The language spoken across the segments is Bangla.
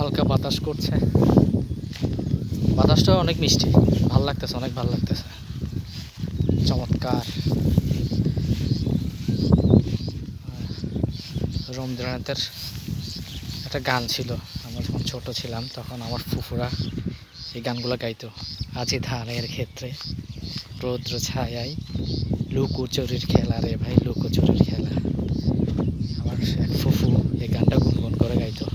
হালকা বাতাস করছে, বাতাসটা অনেক মিষ্টি, ভাল লাগতেছে, অনেক ভাল লাগতেছে, চমৎকার। রবীন্দ্রনাথের একটা গান ছিল, আমরা যখন ছোট ছিলাম তখন আমার ফুফুরা এই গানগুলো গাইতো। আজি ধানের ক্ষেত্রে রৌদ্র ছায়ায় লুকোচুরির খেলা রে ভাই, লুকোচুরির খেলা। আমার এক ফুফু এই গানটা গুনগুন করে গাইতো।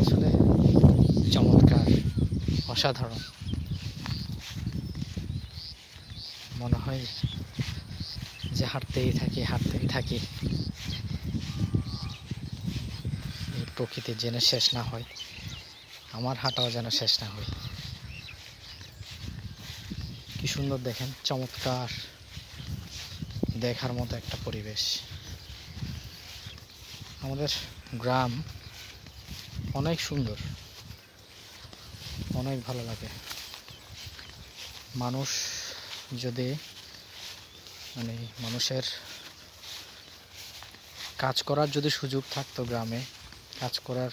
আসলে চমৎকার, অসাধারণ। মনে হয় যে হাঁটতেই থাকি, এই প্রকৃতির যেন শেষ না হয়, আমার হাঁটাও যেন শেষ না হয়। কি সুন্দর দেখেন, চমৎকার, দেখার মতো একটা পরিবেশ। আমাদের গ্রাম অনেক সুন্দর, অনেক ভালো লাগে। মানুষ যদি মানুষের কাজ করার যদি সুযোগ থাকতো, গ্রামে কাজ করার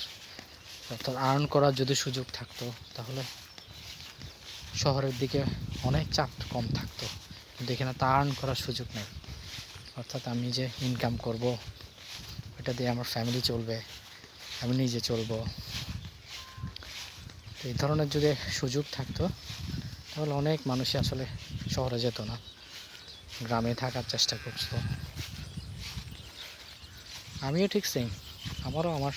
অর্থাৎ আর্ন করার যদি সুযোগ থাকতো, তাহলে শহরের দিকে অনেক চাপ কম থাকতো। কিন্তু এখানে তা আর্ন করার সুযোগ নেই। অর্থাৎ আমি যে ইনকাম করব, ওটা দিয়ে আমার ফ্যামিলি চলবে, আমি নিজে চলবো। এই ধরনের যদি সুযোগ থাকতো, তাহলে অনেক মানুষই আসলে শহরে যেত না, গ্রামে থাকার চেষ্টা করতো। আমিও ঠিক সেম, আমারও আমার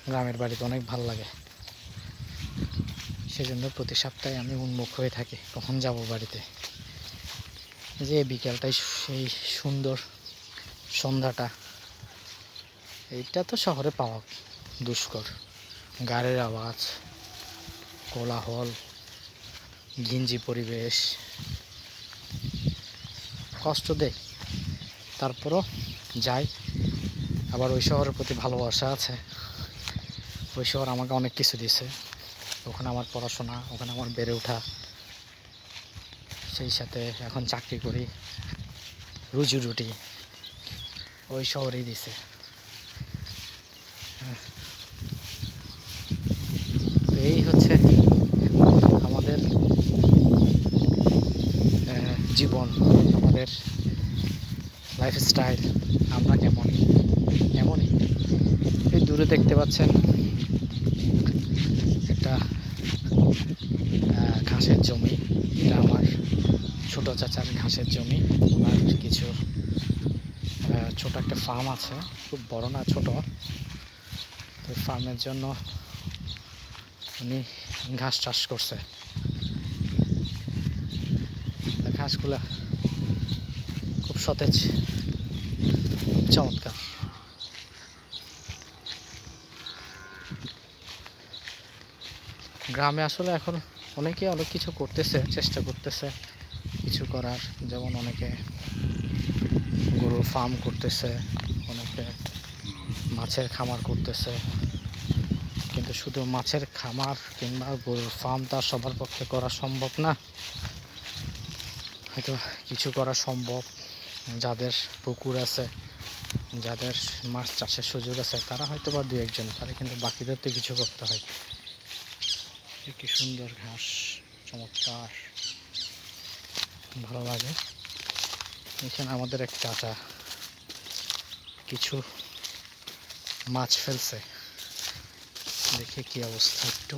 গ্রামের বাড়িতে অনেক ভালো লাগে। সেজন্য প্রতি সপ্তাহে আমি উন্মুখ হয়ে থাকি কখন যাব বাড়িতে। যে বিকেলটাই সেই সুন্দর সন্ধ্যাটা, এইটা তো শহরে পাওয়া দুষ্কর। গাড়ির আওয়াজ, কোলাহল, ঘিঞ্জি পরিবেশ কষ্ট দেয়, তারপরও যাই। আবার ওই শহরের প্রতি ভালোবাসা আছে। ওই শহর আমাকে অনেক কিছু দিয়েছে, ওখানে আমার পড়াশোনা, ওখানে আমার বেড়ে ওঠা, সেই সাথে এখন চাকরি করি, রুজি রুটি ওই শহরেই দিছে। তো এই হচ্ছে আমাদের জীবন, আমাদের লাইফস্টাইল। আমরা কেমন, এমনই। এই দূরে দেখতে পাচ্ছেন একটা ঘাসের জমি, এটা আমার ছোট চাচার ঘাসের জমি। ওনার কিছু ছোট একটা ফার্ম আছে, খুব বড় না, ছোট। তো ফার্মের জন্য উনি ঘাস চাষ করছে। ঘাসগুলা খুব সতেজ, চমৎকার। গ্রামে আসলে এখন অনেকে অনেক কিছু করতেছে, চেষ্টা করতেছে কিছু করার। যেমন অনেকে গরুর ফার্ম করতেছে, অনেকে মাছের খামার করতেছে। কিন্তু শুধু মাছের খামার কিংবা গরুর ফার্ম তা সবার পক্ষে করা সম্ভব না। হয়তো কিছু করা সম্ভব, যাদের পুকুর আছে, যাদের মাছ চাষের সুযোগ আছে, তারা হয়তো বা দু একজন পারে, কিন্তু বাকিদের তো কিছু করতে হয়। কি সুন্দর ঘাস, চমৎকার, ভালো লাগে। এখানে আমাদের এক চাচা কিছু মাছ ফেলছে, দেখে কি অবস্থা একটু।